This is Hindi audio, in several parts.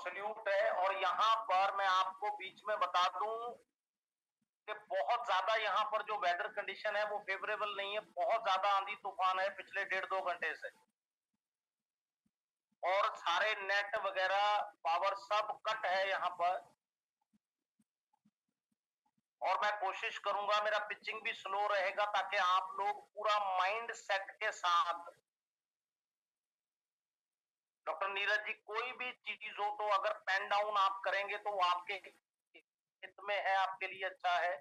सल्यूट है। और यहाँ पर मैं आपको बीच में बता दूं कि बहुत ज्यादा यहाँ पर जो वेदर कंडीशन है वो फेवरेबल नहीं है। बहुत ज्यादा आंधी तूफान है पिछले 1.5-2 घंटे से, और सारे नेट वगैरह पावर सब कट है यहाँ पर। और मैं कोशिश करूंगा मेरा पिचिंग भी स्लो रहेगा ताकि आप लोग पूरा माइंड सेट के साथ, डॉक्टर नीरज जी, कोई भी चीज हो तो अगर पेन डाउन आप करेंगे तो वो आपके हित में है, आपके लिए अच्छा है।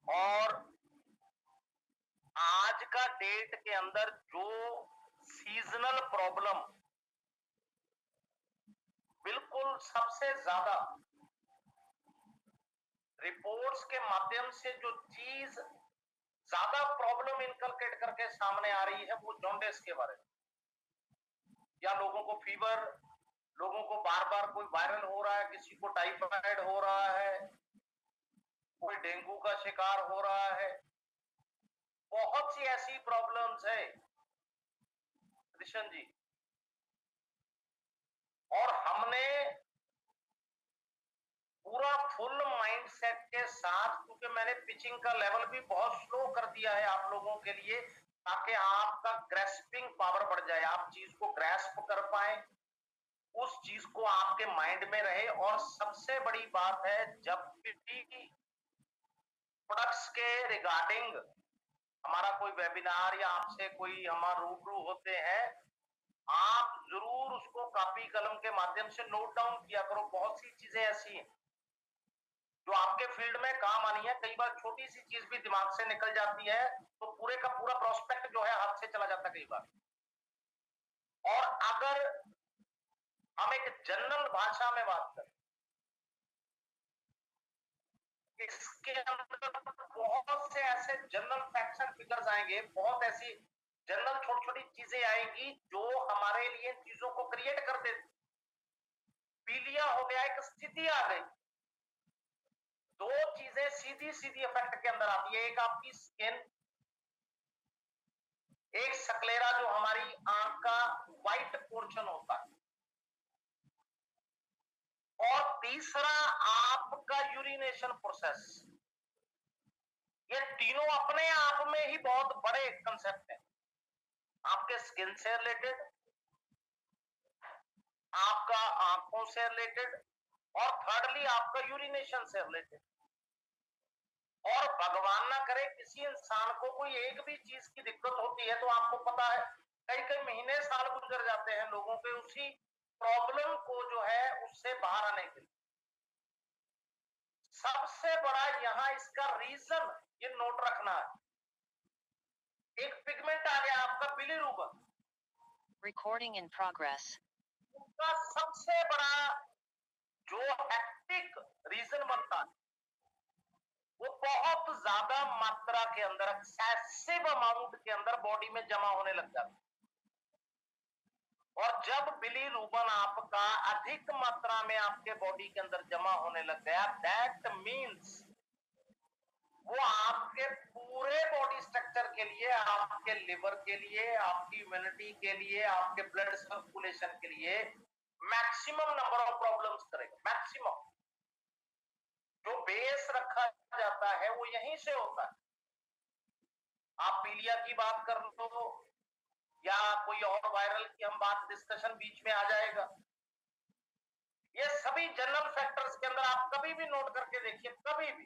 और आज का डेट के अंदर जो सीजनल प्रॉब्लम बिल्कुल सबसे ज्यादा रिपोर्ट्स के माध्यम से जो चीज ज्यादा प्रॉब्लम इनकलकेट करके सामने आ रही है वो जॉन्डिस के बारे में, या लोगों को फीवर, लोगों को बार बार कोई वायरल हो रहा है, किसी को टाइफाइड हो रहा है, कोई डेंगू का शिकार हो रहा है। बहुत सी ऐसी प्रॉब्लम्स है कृष्ण जी। और हमने पूरा फुल माइंड सेट के साथ, क्योंकि मैंने पिचिंग का लेवल भी बहुत स्लो कर दिया है आप लोगों के लिए, ताकि आपका ग्रेस्पिंग पावर बढ़ जाए, आप चीज को ग्रेस्प कर पाए, उस चीज को आपके माइंड में रहे। और सबसे बड़ी बात है, जब भी प्रोडक्ट्स के रिगार्डिंग हमारा कोई वेबिनार या आपसे कोई हमारा रूबरू होते हैं, आप जरूर उसको कॉपी कलम के माध्यम से नोट डाउन किया करो। बहुत सी चीजें ऐसी हैं जो आपके फील्ड में काम आनी है। कई बार छोटी सी चीज भी दिमाग से निकल जाती है तो पूरे का पूरा प्रोस्पेक्ट जो है हाथ से चला जाता है कई बार। और अगर हम एक जनरल भाषा में बात करें, इसके अंदर बहुत से ऐसे जनरल फैक्ट्स एंड फिगर्स आएंगे, बहुत ऐसी जनरल छोटी छोटी चीजें आएंगी जो हमारे लिए चीजों को क्रिएट कर देती। पीलिया हो गया, एक स्थिति आ गई, दो चीजें सीधी सीधी इफेक्ट के अंदर आती है। एक आपकी स्किन, एक सक्लेरा जो हमारी आंख का व्हाइट पोर्शन होता है, और तीसरा आपका यूरिनेशन प्रोसेस। ये तीनों अपने आप में ही बहुत बड़े कंसेप्ट हैं, आपके स्किन से रिलेटेड, आपका आंखों से रिलेटेड, और थर्डली आपका यूरिनेशन से रिलेटेड। और भगवान ना करे किसी इंसान को कोई एक भी चीज की दिक्कत होती है तो आपको पता है कई कई महीने साल गुजर जाते हैं लोगों के उसी प्रॉब्लम को जो है उससे बाहर आने के लिए। सबसे बड़ा यहां इसका रीजन ये नोट रखना है, एक पिगमेंट आ गया आपका बिलीरुबिन, Recording in progress. उसका सबसे बड़ा जो हेक्टिक रीजन बनता है वो बहुत ज्यादा मात्रा के अंदर, एक्सेसिव अमाउंट के अंदर बॉडी में जमा होने लग जाता है। और जब बिलीरुबिन आपका अधिक मात्रा में आपके बॉडी के अंदर जमा होने लग गया, दैट मीन्स वो आपके पूरे बॉडी स्ट्रक्चर के लिए, आपके लिवर के लिए, आपकी इम्यूनिटी के लिए, आपके ब्लड सर्कुलेशन के लिए मैक्सिमम नंबर ऑफ प्रॉब्लम्स करेगा। मैक्सिमम जो बेस रखा जाता है वो यहीं से होता है। आप पीलिया की बात कर लो या कोई और वायरल की हम बात डिस्कशन बीच में आ जाएगा, ये सभी जनरल फैक्टर्स के अंदर आप कभी भी नोट करके देखिए, कभी भी।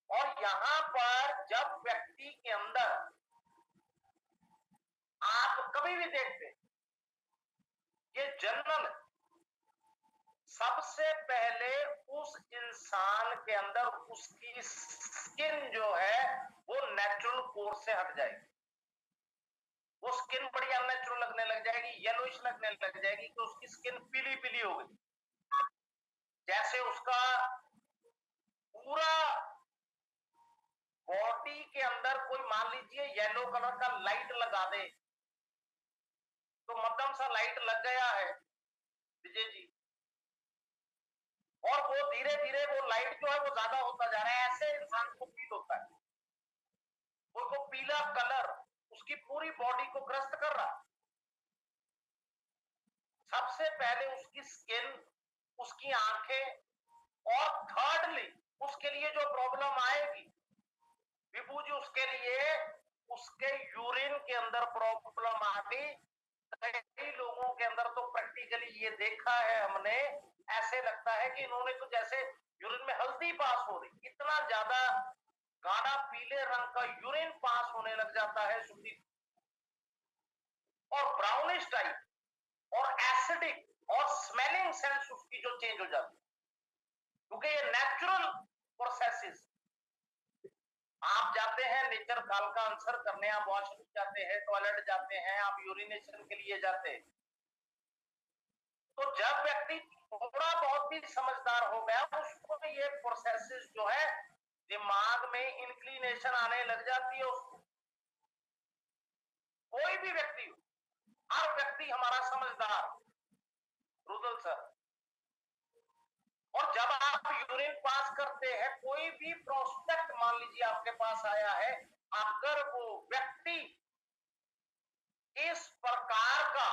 और यहां पर जब व्यक्ति के अंदर आप कभी भी देखते, ये जनरल, सबसे पहले उस इंसान के अंदर उसकी स्किन जो है वो नेचुरल कोर्स से हट जाएगी। वो स्किन बड़ी अननेचुरल लगने लग जाएगी, येलोइश लगने लग जाएगी, कि उसकी स्किन पीली पीली हो गई, जैसे उसका पूरा बॉडी के अंदर कोई मान लीजिए येलो कलर का लाइट लगा दे, तो मध्यम सा लाइट लग गया है विजय जी, और वो धीरे धीरे वो लाइट जो है वो ज्यादा होता जा रहा है, ऐसे इंसान को फील होता है। वो पीला कलर उसकी पूरी बॉडी को ग्रस्त कर रहा है। सबसे पहले उसकी स्किन, उसकी आंखें, और थर्डली उसके लिए जो प्रॉब्लम आएगी विभू जी, उसके लिए उसके यूरिन के अंदर प्रॉब्लम आ गई। कई लोगों के अंदर तो प्रैक्टिकली ये देखा है हमने, ऐसे लगता है कि इन्होंने तो जैसे यूरिन में हल्दी पास हो रही, इतना ज्यादा गाढ़ा पीले रंग का यूरिन पास होने लग जाता है सुधीर, और ब्राउनिश टाइप और एसिडिक और स्मेलिंग सेंस उसकी जो चेंज हो जाती है, क्योंकि ये नेचुरल प्रोसेसेस। आप जाते हैं नेचर काल का आंसर करने, आप वॉशरूम जाते हैं, टॉयलेट जाते हैं, आप यूरिनेशन के लिए जाते हैं, तो जब व्यक्ति थोड़ा बहुत भी समझदार हो गया, उसको ये प्रोसेसेस जो है दिमाग में इंक्लिनेशन आने लग जाती है उसको। कोई भी व्यक्ति हो, हर व्यक्ति हमारा समझदार, रुदल सर। और जब आप यूरिन पास करते हैं, कोई भी प्रोस्पेक्ट मान लीजिए आपके पास आया है, अगर वो व्यक्ति इस प्रकार का,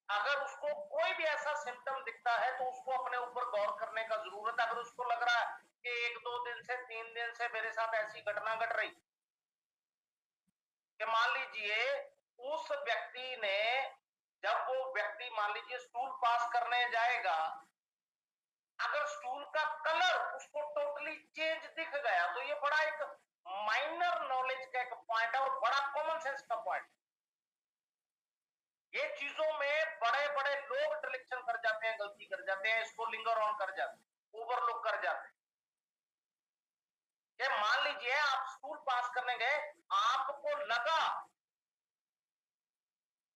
अगर उसको कोई भी ऐसा सिम्टम दिखता है तो उसको अपने ऊपर गौर करने का जरूरत है। अगर उसको लग रहा है कि 1-2 दिन से 3 दिन से मेरे साथ ऐसी घटना घट रही, कि मान लीजिए उस व्यक्ति ने, जब वो व्यक्ति मान लीजिए स्टूल पास करने जाएगा, अगर स्टूल का कलर उसको टोटली चेंज दिख गया, तो ये बड़ा एक माइनर नॉलेज का एक पॉइंट है और बड़ा कॉमन सेंस का पॉइंट। ये चीजों में बड़े बड़े लोग डिलेक्शन कर जाते हैं, गलती कर जाते हैं, इसको लिंगर ऑन कर जाते हैं, ओवरलुक कर जाते हैं। ये मान लीजिए आप स्कूल पास करने गए, आपको लगा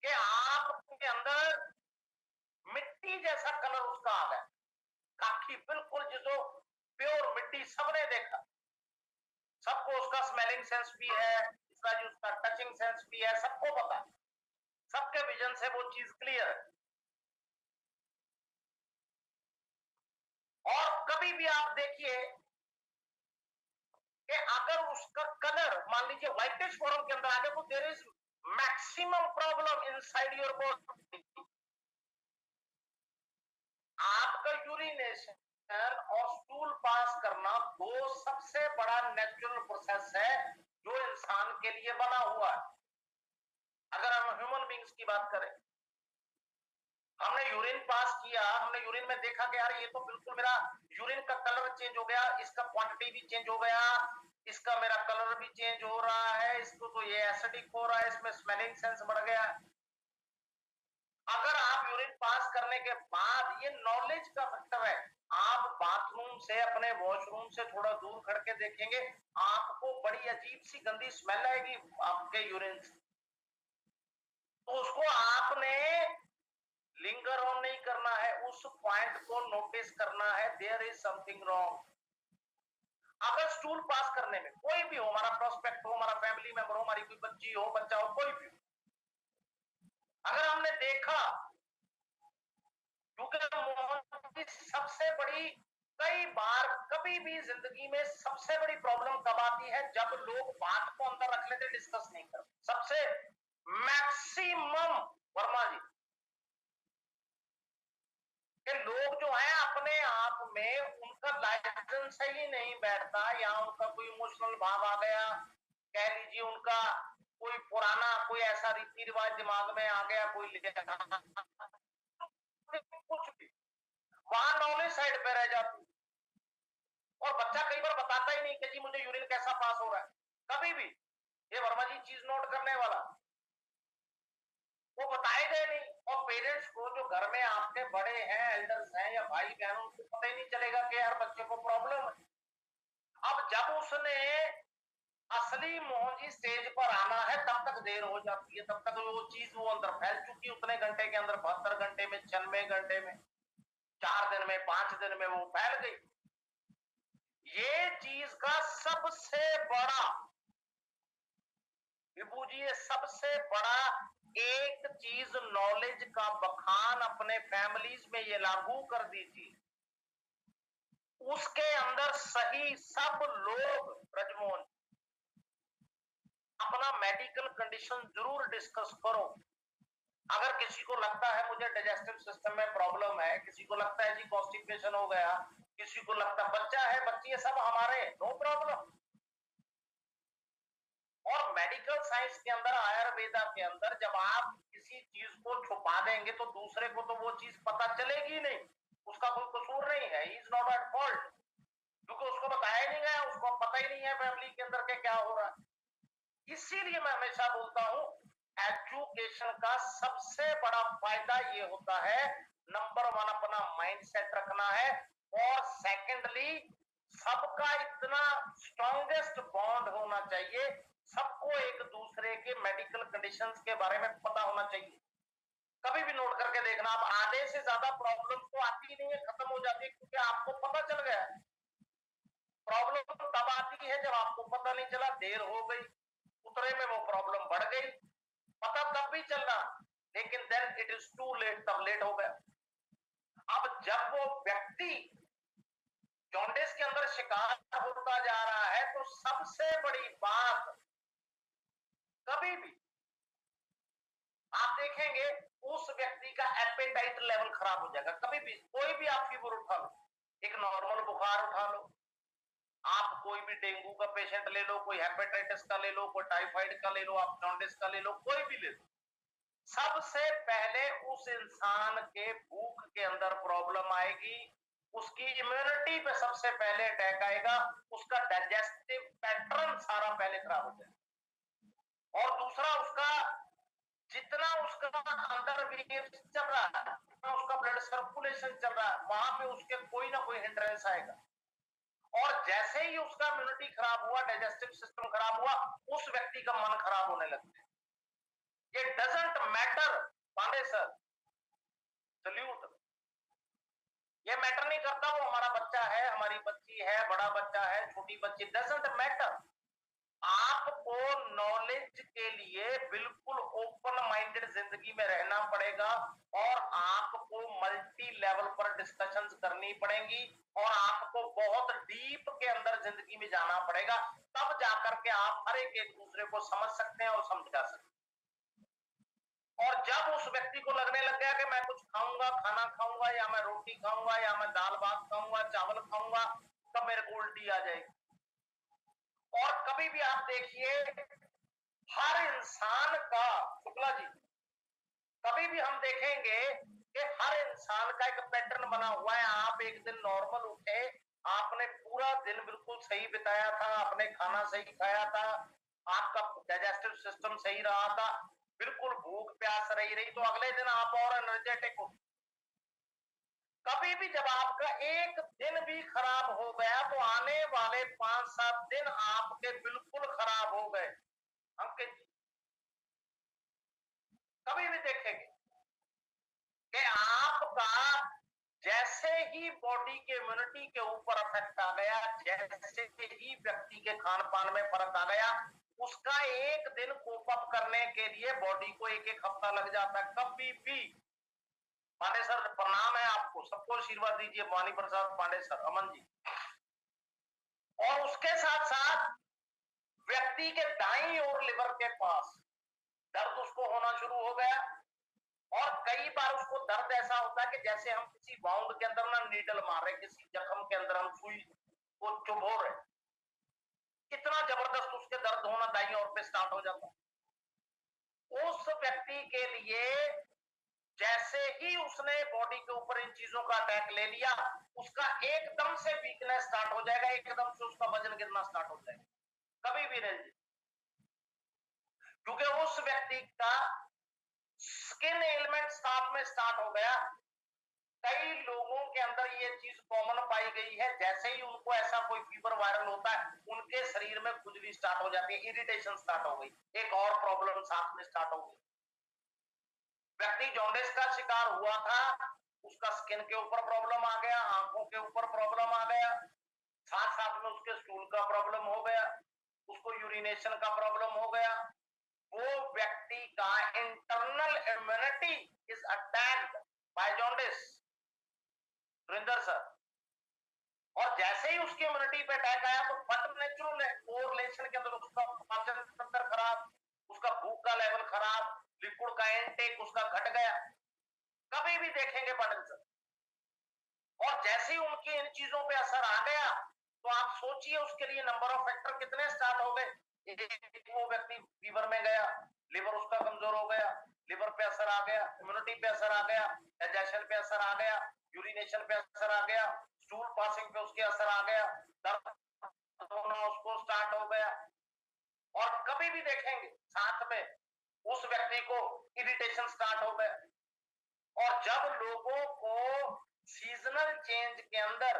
कि आपके अंदर मिट्टी जैसा कलर उसका आ गया, काफी बिल्कुल जिसको प्योर मिट्टी, सबने देखा, सबको उसका स्मेलिंग सेंस भी है, इसका जो उसका टचिंग सेंस भी है, सबको पता है, सबके विजन से वो चीज क्लियर है। और कभी भी आप देखिए कि अगर उसका कलर मान लीजिए व्हाइटिश फॉर्म के अंदर आ गया, तो there is maximum problem inside your body. आपका यूरिनेशन और स्टूल पास करना दो सबसे बड़ा नेचुरल प्रोसेस है जो इंसान के लिए बना हुआ है। अगर हम ह्यूमन बींग्स की बात करें, हमने यूरिन पास किया, हमने यूरिन में देखा कि यार ये तो बिल्कुल मेरा यूरिन का कलर चेंज हो गया, इसका क्वांटिटी भी चेंज हो गया, इसका मेरा कलर भी चेंज हो रहा है, इसको तो ये एसिडिक हो रहा है, इसमें स्मेलिंग सेंस बढ़ गया। अगर आप यूरिन पास करने के बाद, ये नॉलेज का फैक्टर है, आप बाथरूम से, अपने वॉशरूम से थोड़ा दूर खड़ के देखेंगे, आपको बड़ी अजीब सी गंदी स्मेल आएगी आपके यूरिन से, तो उसको आपने लिंगर ऑन नहीं करना है, उस पॉइंट को नोटिस करना है, देयर इज समथिंग रॉन्ग। अगर स्टूल पास करने में कोई भी हो, हमारा प्रोस्पेक्ट हो, हमारा फैमिली मेंबर हो, हमारी कोई बच्ची हो, बच्चा हो, कोई भी हो, अगर हमने देखा, क्योंकि सबसे बड़ी, कई बार कभी भी जिंदगी में सबसे बड़ी प्रॉब्लम कब आती है, जब लोग बात को अंदर रख लेते, डिस्कस नहीं करते। सबसे मैक्सिमम, वर्मा जी, कि लोग जो है अपने आप में उनका लाइसेंस ही नहीं बैठता, या उनका कोई इमोशनल भाव आ गया, कह लीजिए उनका कोई पुराना कोई ऐसा रीति रिवाज दिमाग में आ गया, कोई कुछ भी, वहां नॉलेज साइड पे रह जाती, और बच्चा कई बार बताता ही नहीं कि जी मुझे यूरिन कैसा पास हो रहा है, कभी भी। ये वर्मा जी चीज नोट करने वाला, वो बताए गए नहीं, और पेरेंट्स को, जो घर में आपके बड़े हैं, एल्डर्स हैं या भाई बहन, उनको पता ही नहीं चलेगा कि यार बच्चे को प्रॉब्लम है। अब जब उसने असली मोहन जी स्टेज पर आना है, तब तक देर हो जाती है, तब तक वो चीज वो अंदर फैल चुकी है, उतने घंटे के अंदर, 72 घंटे में, 96 घंटे में, 4 दिन में, 5 दिन में वो फैल गई। ये चीज का सबसे बड़ा, विभू जी, ये सबसे बड़ा एक चीज, नॉलेज का बखान अपने फैमिलीज में ये लागू कर दीजिए, उसके अंदर सही सब लोग, ब्रजमोहन, अपना मेडिकल कंडीशन जरूर डिस्कस करो, किसी को लगता है मुझे डाइजेस्टिव सिस्टम में प्रॉब्लम है, किसी को लगता है जी कॉन्स्टिपेशन हो गया, किसी को लगता है बच्चा है, बच्ची है, सब हमारे, नो प्रॉब्लम। और मेडिकल साइंस के अंदर, आयुर्वेदा के अंदर, जब आप किसी चीज को छुपा देंगे तो दूसरे को तो वो चीज पता चलेगी नहीं, उसका कोई कसूर नहीं है, he is not at fault, क्योंकि उसको बताया ही नहीं गया, उसको पता ही नहीं है फैमिली के अंदर के क्या हो रहा है। इसीलिए मैं हमेशा बोलता हूं, एजुकेशन का सबसे बड़ा फायदा ये होता है, नंबर वन अपना माइंडसेट रखना है, और सेकेंडली सबका इतना स्ट्रॉन्गेस्ट बॉन्ड होना चाहिए, सबको एक दूसरे के मेडिकल कंडीशंस के बारे में पता होना चाहिए। कभी भी नोट करके देखना, आप आधे से ज्यादा प्रॉब्लम तो आती नहीं है, खत्म हो जाती है, क्योंकि आपको पता चल गया। प्रॉब्लम तब आती है जब आपको पता नहीं चला, देर हो गई, उतरे में वो प्रॉब्लम बढ़ गई, पता तब भी चलना, लेकिन then it is too late, तब लेट हो गया। अब जब वो व्यक्ति जॉन्डिस के अंदर शिकार होता जा रहा है, तो सबसे बड़ी बात, कभी भी आप देखेंगे उस व्यक्ति का एपेटाइट लेवल खराब हो जाएगा। कभी भी कोई भी आप फीवर उठा लो, एक नॉर्मल बुखार उठा लो, आप कोई भी डेंगू का पेशेंट ले लो, कोई हेपेटाइटिस का ले लो, कोई टाइफाइड का ले लो, आप जॉन्डिस का ले लो, कोई भी ले लो, सबसे पहले उस इंसान के भूख के अंदर प्रॉब्लम आएगी, उसकी इम्यूनिटी पे सबसे पहले अटैक आएगा, उसका डाइजेस्टिव पैटर्न सारा पहले खराब हो जाएगा, और दूसरा उसका जितना उसका अंदर वेव्स चल रहा है, उसका ब्लड सर्कुलेशन चल रहा है, वहां पे उसके कोई ना कोई हिंड्रेंस आएगा, और जैसे ही उसका इम्यूनिटी खराब हुआ, डाइजेस्टिव सिस्टम खराब हुआ, उस व्यक्ति का मन खराब होने लगता है। ये doesn't matter Pandey sir, salute, ये मैटर नहीं करता वो हमारा बच्चा है, हमारी बच्ची है, बड़ा बच्चा है, छोटी बच्ची, डजंट मैटर। आपको नॉलेज के लिए बिल्कुल ओपन माइंडेड जिंदगी में रहना पड़ेगा, और आपको मल्टी लेवल पर डिस्कशंस करनी पड़ेंगी, और आपको बहुत डीप के अंदर जिंदगी में जाना पड़ेगा, तब जाकर के आप हर एक दूसरे को समझ सकते हैं और समझा सकते हैं। और जब उस व्यक्ति को लगने लग गया कि मैं कुछ खाऊंगा, खाना खाऊंगा, या मैं रोटी खाऊंगा, या मैं दाल भात खाऊंगा, चावल खाऊंगा, तब मेरे को उल्टी आ जाएगी। और कभी भी आप देखिए, हर इंसान का, शुक्ला जी, कभी भी हम देखेंगे कि हर इंसान का एक पैटर्न बना हुआ है। आप एक दिन नॉर्मल उठे, आपने पूरा दिन बिल्कुल सही बिताया था, आपने खाना सही खाया था, आपका डाइजेस्टिव सिस्टम सही रहा था, बिल्कुल भूख प्यास रही, तो अगले दिन आप और एनर्जेटिक हो। कभी भी जब आपका एक दिन भी खराब हो गया, तो आने वाले 5-7 दिन आपके बिल्कुल खराब हो गए। अंकित जी, कभी भी देखेंगे कि आपका जैसे ही बॉडी के इम्यूनिटी के ऊपर इफेक्ट आ गया, जैसे ही व्यक्ति के खान पान में फर्क आ गया, उसका एक दिन कोप अप करने के लिए बॉडी को 1-1 हफ्ता लग जाता है। कभी भी। पांडे सर प्रणाम है आपको, सबको आशीर्वाद दीजिए, वाणी प्रसाद पांडे सर, अमन जी। और उसके साथ साथ व्यक्ति के दाईं ओर लिवर के पास दर्द उसको होना शुरू हो गया, और कई बार उसको दर्द ऐसा होता है कि जैसे हम किसी वाउंड के अंदर ना नीडल मार रहे, किसी जख्म के अंदर हम सुई को चुभो रहे, कितना जबरदस्त उसके दर्द होना दाईं ओर पे स्टार्ट हो जाता है। उस व्यक्ति के लिए जैसे ही उसने बॉडी के ऊपर इन चीजों का अटैक ले लिया, उसका एकदम से वीकनेस स्टार्ट हो जाएगा, एकदम से उसका वजन गिरना स्टार्ट हो जाएगा। कभी भी नहीं, क्योंकि उस व्यक्ति का स्किन एलिमेंट साथ में स्टार्ट हो गया। कई लोगों के अंदर ये चीज कॉमन पाई गई है, जैसे ही उनको ऐसा कोई फीवर वायरल होता है, उनके शरीर में खुजली स्टार्ट हो जाती है, इरिटेशन स्टार्ट हो गई, एक और प्रॉब्लम साथ में स्टार्ट हो गई। व्यक्ति जॉन्डिस का शिकार हुआ था, उसका स्किन के ऊपर प्रॉब्लम आ गया, आंखों के ऊपर प्रॉब्लम आ गया, साथ साथ में उसके स्टूल का प्रॉब्लम हो गया, उसको यूरिनेशन का प्रॉब्लम हो गया। वो व्यक्ति का internal immunity is attacked by jaundice, Surendra sir. और जैसे ही उसकी इम्यूनिटी पे अटैक आया, तो बट नेचुरल कोरिलेशन के अंदर उसका पाचन तंत्र खराब, उसका भूख का लेवल खराब, लिक्विड का इनटेक उसका घट गया, कभी भी देखेंगे बर्डनसम। और जैसे ही उनकी इन चीजों पे असर आ गया, तो आप सोचिए उसके लिए नंबर ऑफ फैक्टर कितने स्टार्ट हो गए। वो व्यक्ति फीवर में गया, लिवर उसका कमजोर हो गया, लिवर पे असर आ गया, इम्यूनिटी पे असर आ गया, डाइजेशन पे असर आ गया, यूरिनेशन पे असर आ गया, स्टूल पासिंग पे उसके असर आ गया, दर्द होना उसको स्टार्ट हो गया। और कभी भी देखेंगे साथ में उस व्यक्ति को इरिटेशन स्टार्ट हो गया। और जब लोगों को सीजनल चेंज के अंदर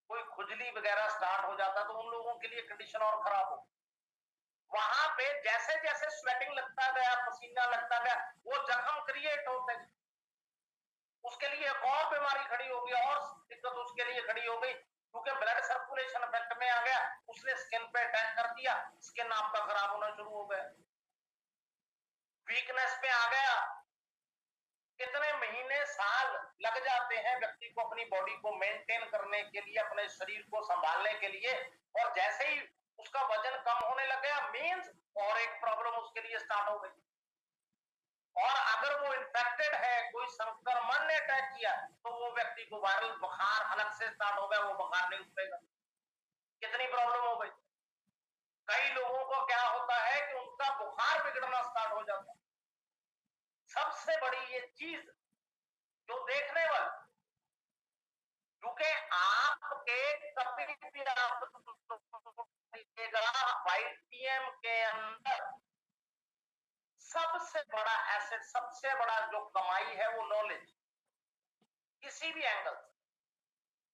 कोई खुजली वगैरह स्टार्ट हो जाता तो उन लोगों के लिए कंडीशन और खराब हो। वहां पे जैसे जैसे स्वेटिंग लगता गया, पसीना लगता गया, वो जख्म क्रिएट होते गए, उसके लिए एक और बीमारी खड़ी हो गई और दिक्कत उसके लिए खड़ी हो गई, क्योंकि ब्लड सर्कुलेशन इफेक्ट में आ गया, उसने स्किन पे अटैक कर दिया, स्किन आपका खराब होना शुरू हो गया, वीकनेस पे आ गया। कितने महीने साल लग जाते हैं व्यक्ति को अपनी बॉडी को मेंटेन करने के लिए, अपने शरीर को संभालने के लिए। और जैसे ही उसका वजन कम होने लग गया, मीन्स और एक प्रॉब्लम उसके लिए स्टार्ट हो गई। और अगर वो इन्फेक्टेड है, कोई संक्रमण ने अटैक किया, तो वो व्यक्ति को वायरल बुखार अलग से स्टार्ट हो गया, वो बुखार नहीं उतरेगा। कितनी प्रॉब्लम हो गई। कई लोगों को क्या होता है कि उनका बुखार बिगड़ना स्टार्ट हो जाता है। सबसे बड़ी ये चीज जो देखने वाली, क्योंकि आपके कभी भी आप वाईटीएम के अंदर सबसे बड़ा एसेट, सबसे बड़ा जो कमाई है वो नॉलेज, किसी भी एंगल से,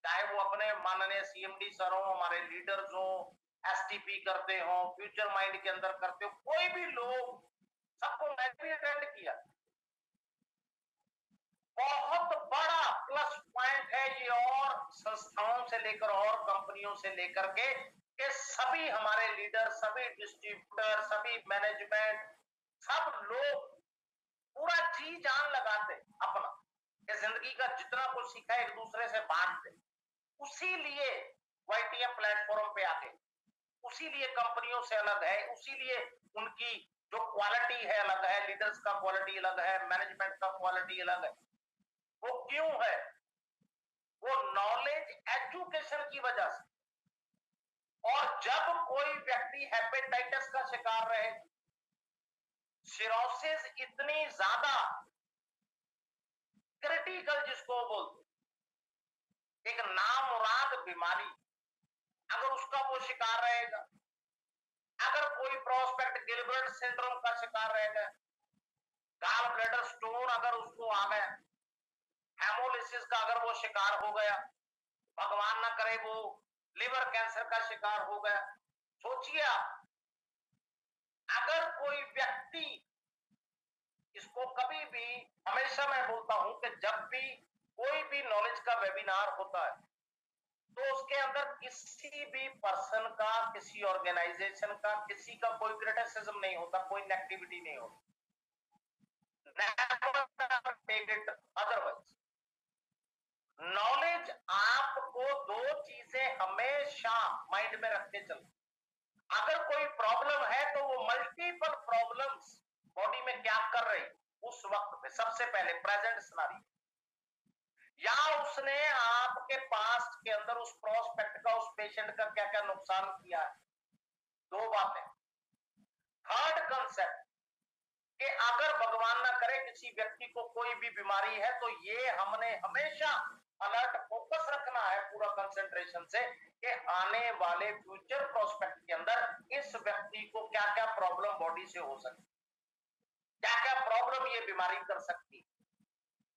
चाहे वो अपने माननीय सीएमडी सर हो, हमारे लीडर्स हो, एसटीपी करते हो, फ्यूचर माइंड के अंदर करते हो, कोई भी लोग, सबको मैंने भी अटेंड किया। बहुत बड़ा प्लस पॉइंट है ये, और संस्थाओं से लेकर और कंपनियों से लेकर के सभी हमारे लीडर, सभी डिस्ट्रीब्यूटर, सभी मैनेजमेंट, सब लोग पूरा जी जान लगाते अपना, ये जिंदगी का जितना कुछ सीखा एक दूसरे से बांटते। उसी लिए वाईटीएम प्लेटफॉर्म पे आके, उसी लिए कंपनियों से अलग है, उसी लिए उनकी जो क्वालिटी है अलग है, लीडर्स का क्वालिटी अलग है, मैनेजमेंट का क्वालिटी अलग है। वो क्यों है? वो नॉलेज एजुकेशन की वजह से। और जब कोई व्यक्ति हेपेटाइटिस का शिकार रहे, सिरोसिस इतनी ज्यादा क्रिटिकल जिसको बोलते, एक नामुराद बीमारी, अगर उसका वो शिकार रहेगा, अगर कोई प्रोस्पेक्ट गिलबर्ट सिंड्रोम का शिकार रहेगा, गॉल ब्लैडर स्टोन अगर उसको आ गया, हेमोलिसिस का अगर वो शिकार हो गया, भगवान ना करे वो लिवर कैंसर का शिकार हो गया, सोचिए आप, अगर कोई व्यक्ति, इसको कभी भी, हमेशा मैं बोलता हूं कि जब भी कोई भी नॉलेज का वेबिनार होता है, तो उसके अंदर किसी भी पर्सन का, किसी ऑर्गेनाइजेशन का, किसी का कोई क्रिटिसिज्म नहीं होता, कोई नेगेटिविटी नहीं होती। Never take it otherwise. Knowledge आपको दो चीजें हमेशा माइंड में रख के चलती, अगर कोई प्रॉब्लम है तो वो मल्टीपल प्रॉब्लम्स बॉडी में क्या कर रही उस वक्त पे, सबसे पहले प्रेजेंट सिनेरियो, या उसने आपके पास्ट के अंदर उस प्रोस्पेक्ट का, उस पेशेंट का क्या क्या नुकसान किया है। दो बातें। थर्ड कंसेप्ट कि अगर भगवान ना करे किसी व्यक्ति को कोई भी बीमारी है, तो ये हमने हमेशा अलर्ट फोकस रखना है पूरा कंसंट्रेशन से कि आने वाले फ्यूचर प्रोस्पेक्ट के अंदर इस व्यक्ति को क्या क्या प्रॉब्लम बॉडी से हो सकती, क्या क्या प्रॉब्लम ये बीमारी कर सकती।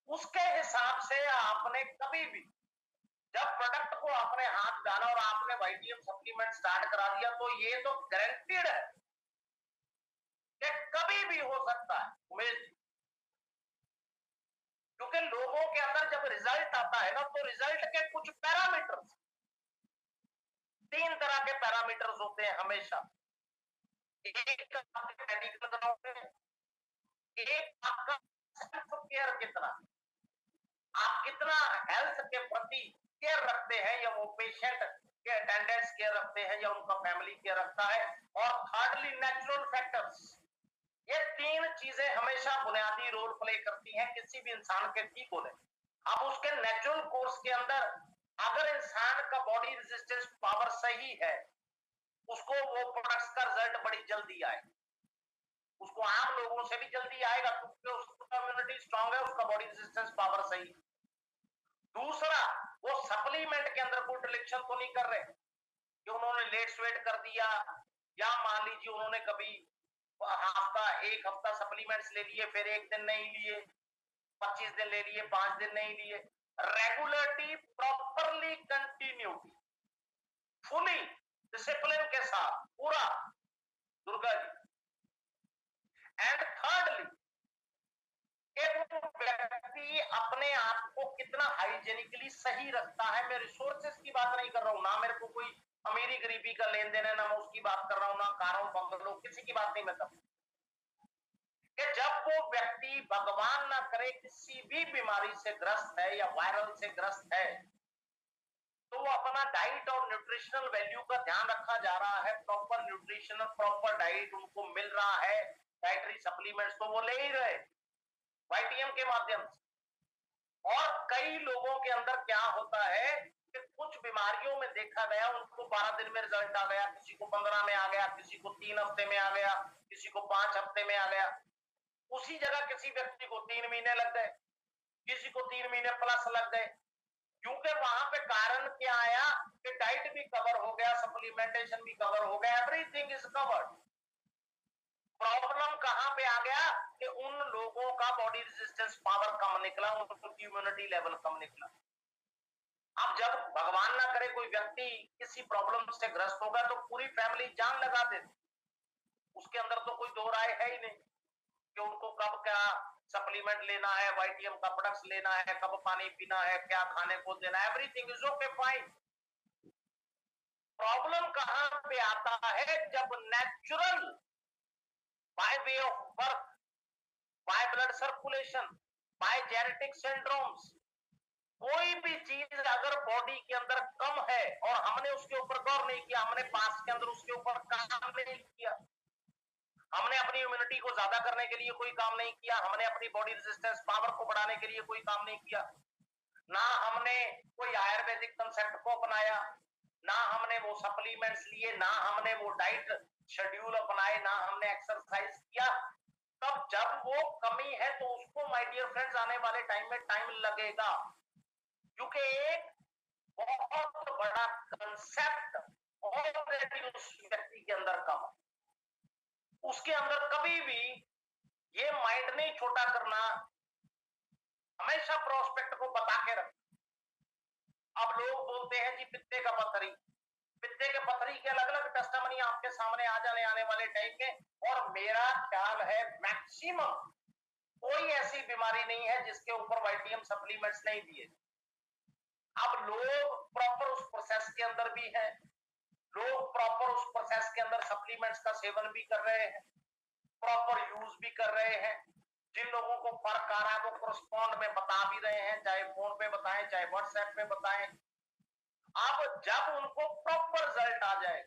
उसके हिसाब से आपने कभी भी जब प्रोडक्ट को अपने हाथ डाला और आपने वाईटीएम सप्लीमेंट स्टार्ट करा दिया, तो ये तो गारंटीड है कि कभी भी हो सकता है उमेश, क्योंकि लोगों के अंदर जब रिजल्ट आता है ना, तो रिजल्ट के कुछ पैरामीटर्स, तीन तरह के पैरामीटर्स होते हैं हमेशा। एक आपके मेडिकल ग्राउंड में, एक आपका सेल्फ केयर कितना, आप कितना हेल्थ के प्रति केयर रखते हैं, या वो पेशेंट के अटेंडेंट्स केयर रखते हैं, या उनका फैमिली केयर रखता है। और थर्डली नेचुरल फैक्टर्स, ये तीन चीजें हमेशा बुनियादी रोल प्ले करती हैं किसी भी इंसान के ठीक होने। अब उसके नेचुरल कोर्स के अंदर अगर इंसान का बॉडी रेजिस्टेंस पावर सही है, उसको वो प्रोडक्ट्स का रिजल्ट बड़ी जल्दी आए, उसको आम लोगों से भी जल्दी आएगा क्योंकि उसका इम्यूनिटी स्ट्रांग है, उसका बॉडी रेजिस्टेंस पावर सही है। दूसरा, वो सप्लीमेंट के अंदर कोई डिलेक्शन तो नहीं कर रहे कि उन्होंने लेट स्वेट कर दिया, या मान लीजिए उन्होंने कभी एक हफ्ता सप्लीमेंट्स ले लिए, फिर एक दिन नहीं लिए, 25 दिन ले लिए, 5 दिन नहीं लिए। Regularity, properly continuity, fully discipline के साथ पूरा, दुर्गा जी। एंड थर्डली, वो व्यक्ति अपने आप को कितना हाइजेनिकली सही रखता है। मैं रिसोर्सेस की बात नहीं कर रहा हूं, ना मेरे को कोई अमीरी गरीबी का लेन देन है, ना मैं उसकी बात कर रहा हूं, ना कारों बंगलों, किसी की बात नहीं मैं कर रहा। जब वो व्यक्ति भगवान ना करे किसी भी बीमारी से ग्रस्त है या वायरल से ग्रस्त है, तो वो अपना डाइट और न्यूट्रिशनल वैल्यू का ध्यान रखा जा रहा है, प्रॉपर न्यूट्रिशन और प्रॉपर डाइट उनको मिल रहा है, डाइटरी सप्लीमेंट्स तो वो ले ही रहे वाईटीएम के माध्यम से। और कई लोगों के अंदर क्या होता है कि कुछ बीमारियों में देखा गया उनको 12 दिन में रिजल्ट आ गया, किसी को 15 में आ गया, किसी को 3 हफ्ते में आ गया, किसी को 5 हफ्ते में आ गया। उसी जगह किसी व्यक्ति को 3 महीने लग गए, किसी को 3 महीने प्लस लग गए, क्योंकि वहां पे कारण क्या आया कि डाइट भी कवर हो गया, सप्लीमेंटेशन भी कवर हो गया, एवरीथिंग इज कवर्ड। प्रॉब्लम कहां पे आ गया कि उन लोगों का बॉडी रेजिस्टेंस पावर कम निकला, उनकी इम्यूनिटी लेवल कम निकला। अब जब भगवान ना करे कोई व्यक्ति किसी प्रॉब्लम से ग्रस्त होगा तो पूरी फैमिली जान लगा देती, उसके अंदर तो कोई दो राय है ही नहीं कि उनको कब क्या सप्लीमेंट लेना है, वाईटीएम का प्रोडक्ट्स लेना है, कब पानी पीना है, क्या खाने को देना है, everything is okay fine. Problem कहां पे आता है जब natural by way of birth, by blood circulation, bye genetic syndromes, कोई भी चीज अगर बॉडी के अंदर कम है और हमने उसके ऊपर गौर नहीं किया, हमने पास के अंदर उसके ऊपर काम नहीं किया, हमने अपनी इम्यूनिटी को ज्यादा करने के लिए कोई काम नहीं किया, हमने अपनी बॉडी रेजिस्टेंस पावर को बढ़ाने के लिए कोई काम नहीं किया, ना हमने कोई आयुर्वेदिक कंसेप्ट को अपनाया, ना हमने वो सप्लीमेंट्स लिए, ना हमने वो डाइट शेड्यूल अपनाए, ना हमने एक्सरसाइज किया, तब जब वो कमी है तो उसको माय डियर फ्रेंड्स आने वाले टाइम में टाइम लगेगा, क्योंकि एक बहुत बड़ा कंसेप्ट ऑलरेडी उस व्यक्ति के अंदर कम है। उसके अंदर कभी भी ये माइंड नहीं छोटा करना, हमेशा प्रोस्पेक्ट को बता के रख। अब लोग बोलते हैं जी पित्ते का पथरी, पित्ते के पथरी के अलग अलग टेस्टमनी आपके सामने आ जाने आने वाले टाइम में, और मेरा ख्याल है मैक्सिमम कोई ऐसी बीमारी नहीं है जिसके ऊपर वाईटीएम सप्लीमेंट्स नहीं दिए। अब लोग प्रॉपर उस प्रोसेस के अंदर भी हैं, लोग प्रॉपर उस प्रोसेस के अंदर सप्लीमेंट्स का सेवन भी कर रहे हैं, प्रॉपर यूज भी कर रहे हैं। जिन लोगों को फर्क आ रहा है वो करस्पॉन्ड में बता भी रहे हैं, चाहे फोन पे बताएं, चाहे व्हाट्सएप पे बताएं। अब जब उनको प्रॉपर रिजल्ट आ जाए,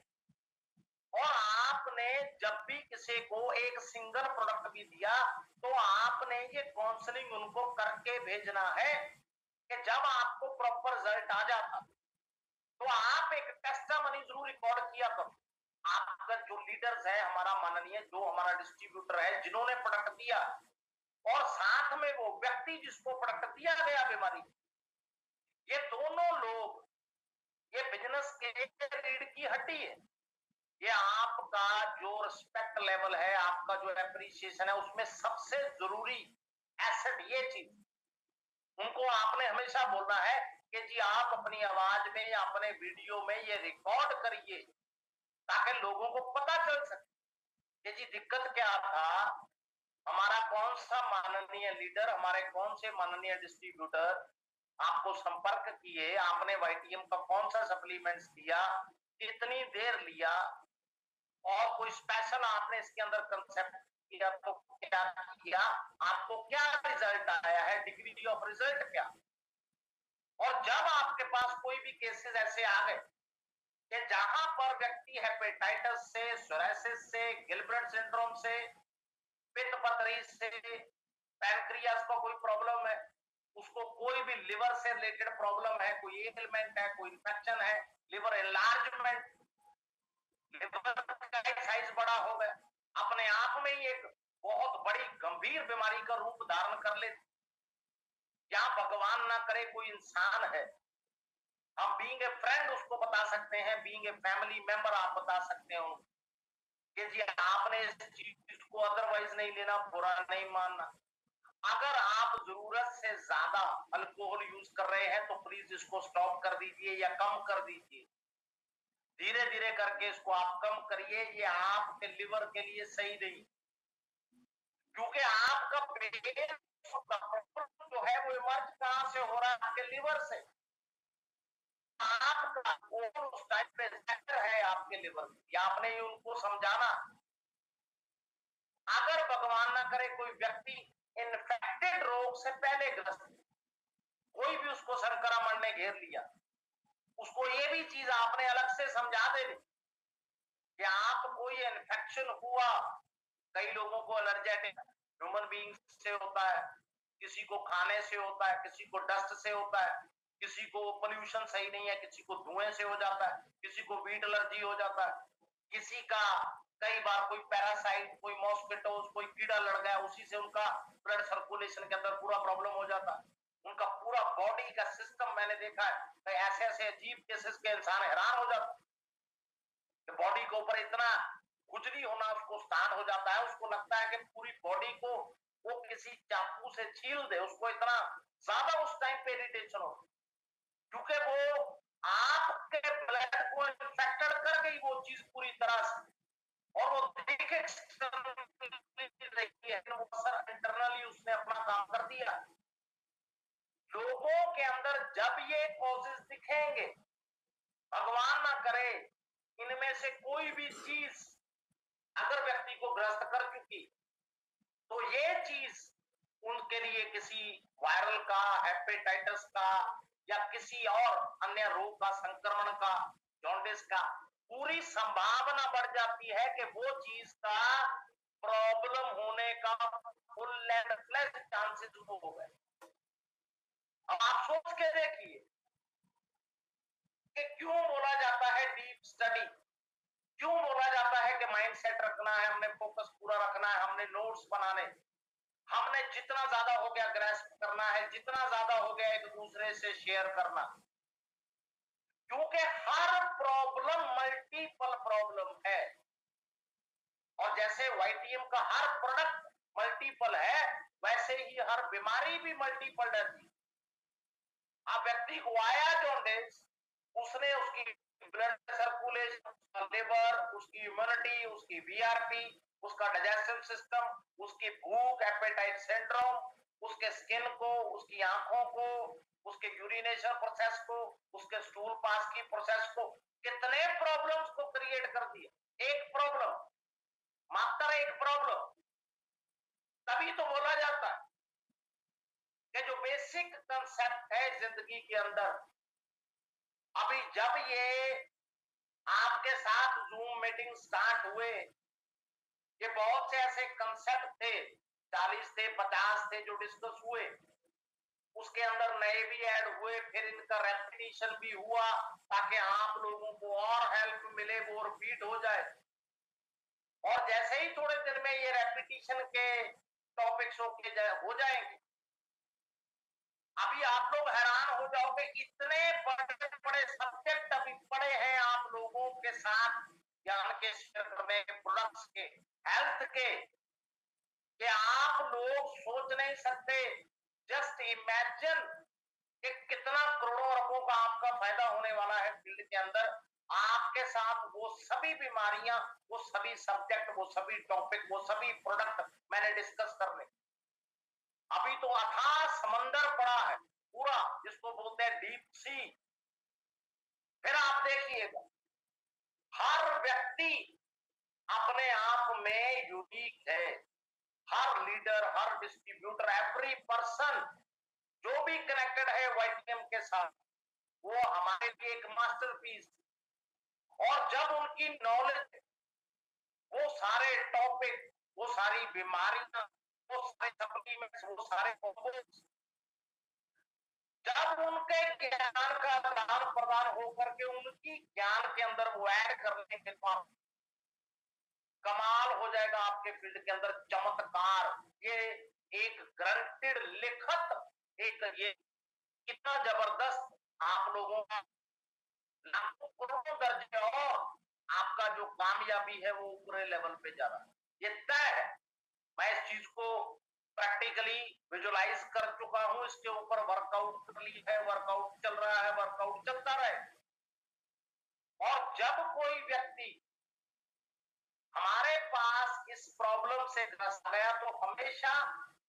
और आपने जब भी किसी को एक सिंगल प्रोडक्ट भी दिया तो आपने ये काउंसलिंग उनको करके भेजना है कि जब आपको प्रॉपर रिजल्ट आ जाता तो आप एक टेस्टामनी जरूर रिकॉर्ड किया करो। आपका जो लीडर्स है, हमारा माननीय जो हमारा डिस्ट्रीब्यूटर है, जिन्होंने प्रोडक्ट दिया, और साथ में वो व्यक्ति जिसको प्रोडक्ट दिया गया बीमारी, ये दोनों लोग, ये बिजनेस के रीढ़ की हड्डी है। ये आपका जो रिस्पेक्ट लेवल है, आपका जो एप्रिसिएशन है, उसमें सबसे जरूरी एसेट ये चीज, उनको आपने हमेशा बोलना है कि जी आप अपनी आवाज में या अपने वीडियो में ये रिकॉर्ड करिए ताकि लोगों को पता चल सके कि जी दिक्कत क्या था, हमारा कौन सा माननीय लीडर, हमारे कौन से माननीय डिस्ट्रीब्यूटर आपको संपर्क किए, आपने वाईटीएम का कौन सा सप्लीमेंट्स दिया, कितनी देर लिया, और कोई स्पेशल आपने इसके अंदर कंसेप्ट किया तो क्या किया, आपको क्या रिजल्ट आया है, डिग्री ऑफ रिजल्ट क्या। और जब आपके पास कोई भी केसेस ऐसे आ गए कि जहां पर व्यक्ति हेपेटाइटिस से, सोरायसिस से, गिलब्रेट सिंड्रोम से, पित्त पथरी से, पैनक्रियास का कोई प्रॉब्लम है, उसको कोई भी लिवर से रिलेटेड प्रॉब्लम है, कोई एलिमेंट है, कोई इन्फेक्शन है, लिवर एनलार्जमेंट, लिवर का साइज बड़ा हो गया, अपने आप में ही एक बहुत बड़ी गंभीर बीमारी का रूप धारण कर ले, या भगवान ना करे कोई इंसान है, हम बीइंग ए फ्रेंड उसको बता सकते हैं, बीइंग ए फैमिली मेंबर आप बता सकते हो कि जी आपने इस चीज को अदरवाइज नहीं लेना, बुरा नहीं मानना। अगर आप जरूरत से ज्यादा अल्कोहल यूज कर रहे हैं तो प्लीज इसको स्टॉप कर दीजिए या कम कर दीजिए, धीरे धीरे करके इसको आप कम करिए, ये आपके लिवर के लिए सही नहीं, क्योंकि आपका पेट जो है वो इमर्ज कहां से हो रहा है, आपके लिवर से, आपका उस टाइप पे सेक्टर है आपके लिवर में, या आपने ही उनको समझाना। अगर भगवान ना करे कोई व्यक्ति इन्फेक्टेड रोग से पहले ग्रस्त, कोई भी उसको संक्रमण ने घेर लिया, उसको ये भी चीज आपने अलग से समझा देनी कि आपको ये इन्फेक्शन हुआ, कई लोगों को एलर्जेटिक ह्यूमन बीइंग से होता है, किसी को खाने से होता है, किसी को डस्ट से होता है, किसी को पोल्यूशन सही नहीं है, किसी को धुएं से हो जाता है, किसी को वीट एलर्जी हो जाता है, किसी का कई बार कोई पैरासाइट, कोई मॉस्किटोज, कोई कीड़ा लड़ गया, उसी से उनका ब्लड सर्कुलेशन के अंदर पूरा प्रॉब्लम हो जाता है, उनका पूरा बॉडी का सिस्टम मैंने देखा है, तो ऐसे ऐसे अजीब केसेस के इंसान हैरान हो जाता है, बॉडी के ऊपर इतना खुजली होना उसको स्टार्ट हो जाता है, उसको लगता है कि पूरी बॉडी को वो किसी चाकू से छील दे, उसको इतना ज्यादा उस टाइम पे इरिटेशन हो, क्योंकि वो आपके ब्लड को इन्फेक्टेड कर गई वो चीज पूरी तरह से, और वो दिखे इंटरनली उसने अपना काम कर दिया। लोगों के अंदर जब ये कॉजेज दिखेंगे, भगवान ना करे इनमें से कोई भी चीज अगर व्यक्ति को ग्रस्त कर चुकी, तो ये चीज उनके लिए किसी वायरल का, हेपेटाइटिस का, या किसी और अन्य रोग का, संक्रमण का, जॉन्डिस का, पूरी संभावना बढ़ जाती है कि वो चीज का प्रॉब्लम होने का फुल एंड फ्लैश चांसेस हो गए। अब आप सोच के देखिए कि क्यों बोला जाता है डीप स्टडी, क्यों बोला जाता है कि माइंड सेट रखना है, हमने फोकस पूरा रखना है, हमने नोट्स बनाने, हमने जितना ज्यादा हो गया ग्रैस्प करना है, जितना ज्यादा हो गया एक दूसरे से शेयर करना, क्योंकि हर प्रॉब्लम मल्टीपल प्रॉब्लम है, और जैसे वाईटीएम का हर प्रोडक्ट मल्टीपल है, वैसे ही हर बीमारी भी मल्टीपल है। अब व्यक्ति को आया जॉन्डिस, उसने उसकी ब्लड सर्कुलेशन, लिवर, उसकी इम्यूनिटी, उसकी बीआरपी, उसका डाइजेस्टिव सिस्टम, उसकी भूख, एपेटाइट सिंड्रोम, उसके स्किन को, उसकी आंखों को, उसके यूरिनेशन प्रोसेस को, उसके स्टूल पास की प्रोसेस को, कितने प्रॉब्लम्स को क्रिएट कर दिया। एक प्रॉब्लम, मात्र एक प्रॉब्लम। तभी तो बोला जाता है कि जो बेसिक कंसेप्ट है जिंदगी के अंदर, अभी जब ये आपके साथ जूम मीटिंग स्टार्ट हुए, ये बहुत से ऐसे कंसेप्ट थे, 40 थे, 50 थे जो डिस्कस हुए, उसके अंदर नए भी ऐड हुए, फिर इनका रेपिटेशन भी हुआ ताकि आप लोगों को और हेल्प मिले, वो रिपीट हो जाए, और जैसे ही थोड़े दिन में ये रेपिटेशन के टॉपिक्स हो जाएंगे, अभी आप लोग हैरान हो जाओगे, इतने बड़े बड़े सब्जेक्ट अभी पड़े हैं आप लोगों के साथ ज्ञान के क्षेत्र में, प्रोडक्ट्स के, हेल्थ के, कि आप लोग सोच नहीं सकते। जस्ट इमेजिन कि कितना करोड़ों अरबों का आपका फायदा होने वाला है फील्ड के अंदर, आपके साथ वो सभी बीमारियां, वो सभी सब्जेक्ट, वो सभी टॉपिक, वो सभी प्रोडक्ट मैंने डिस्कस करने। अभी तो अथाह समंदर पड़ा है पूरा, जिसको बोलते हैं डीप सी। फिर आप देखिएगा, हर व्यक्ति अपने आप में यूनिक है, हर लीडर, हर डिस्ट्रीब्यूटर, एवरी पर्सन जो भी कनेक्टेड है वाईटीएम के साथ, वो हमारे लिए एक मास्टरपीस, और जब उनकी नॉलेज, वो सारे टॉपिक, वो सारी बीमारियां, वो सारे सप्लीमेंट्स, वो सारे कॉम्पोनेंट्स जब उनके ज्ञान का आदान प्रदान होकर के उनकी ज्ञान के अंदर वो ऐड करने के बाद कमाल हो जाएगा आपके फील्ड के अंदर, चमत्कार। ये एक ग्रंटेड लिखत, एक ये कितना जबरदस्त आप लोगों का लाखों करोड़ों दर्जे और आपका जो कामयाबी है वो ऊपरे लेवल पे जा रहा है, ये तय है। मैं इस चीज को प्रैक्टिकली विजुलाइज कर चुका हूं, इसके ऊपर वर्कआउट कर ली है, वर्कआउट चल रहा है, वर्कआउट चलता रहे। और जब कोई व्यक्ति हमारे पास इस प्रॉब्लम से ग्रस्त गया तो हमेशा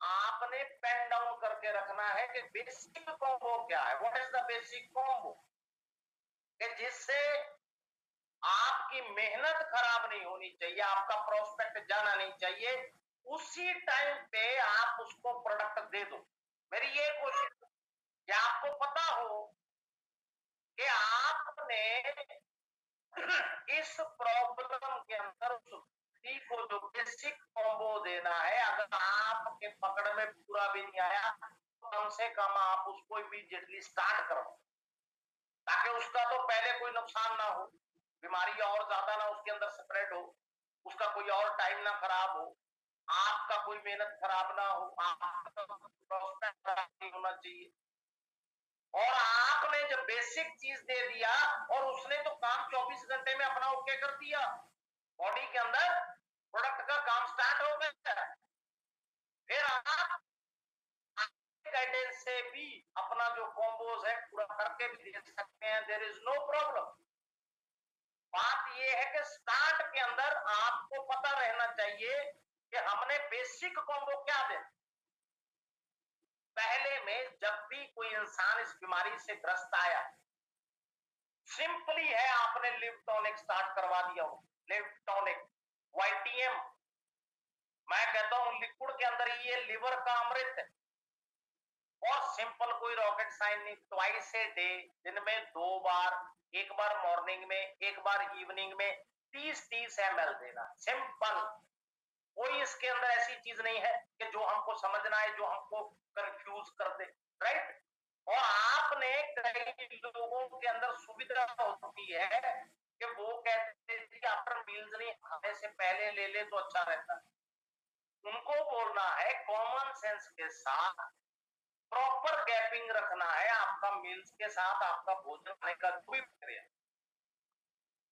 आपने पेन डाउन करके रखना है कि बेसिक कॉम्बो क्या है, what is the basic combo, कि जिससे आपकी मेहनत खराब नहीं होनी चाहिए, आपका प्रोस्पेक्ट जाना नहीं चाहिए, उसी टाइम पे आप उसको प्रोडक्ट दे दो। मेरी ये कोशिश कि आपको पता हो कि आपने इस प्रॉब्लम के अंदर उस व्यक्ति को जो बेसिक कॉम्बो देना है, अगर आपके पकड़ में पूरा भी नहीं आया तो कम से कम आप उसको इमीडिएटली स्टार्ट करो, ताकि उसका तो पहले कोई नुकसान ना हो, बीमारी और ज्यादा ना उसके अंदर स्प्रेड हो, उसका कोई और टाइम ना खराब हो, आपका कोई मेहनत खराब ना हो, आपका प्रोस्पेक्ट खराब नहीं होना चाहिए। और आपने जब बेसिक चीज दे दिया और उसने तो काम 24 घंटे में अपना ओके कर दिया, बॉडी के अंदर प्रोडक्ट का काम स्टार्ट हो गया, फिर आप गाइडेंस से भी अपना जो कॉम्बोज है पूरा करके भी दे सकते हैं, देयर इज नो प्रॉब्लम। बात यह है कि स्टार्ट के अंदर आपको पता रहना चाहिए कि हमने बेसिक कॉम्बो क्या दे। पहले में जब भी कोई इंसान इस बीमारी से ग्रस्त आया, सिंपली है, आपने लिव टॉनिक स्टार्ट करवा दिया हो, लिव टॉनिक YTM, मैं कहता हूं लिक्विड के अंदर ये लिवर का अमृत है। बहुत सिंपल, कोई रॉकेट साइंस नहीं, ट्वाइस ए डे, दिन में 2 बार, एक बार मॉर्निंग में, एक बार इवनिंग में, 30-30 ml देना, सिंपल। कोई इसके अंदर ऐसी चीज नहीं है कि जो हमको समझना है, जो हमको कंफ्यूज कर दे, राइट। और आपने कई लोगों के अंदर सुविधा होती है कि वो कहते हैं कि आफ्टर मील्स नहीं, खाने से पहले ले ले तो अच्छा रहता है। उनको बोलना है कॉमन सेंस के साथ प्रॉपर गैपिंग रखना है आपका मील्स के साथ, आपका भोजन खाने का जो भी प्रक्रिया।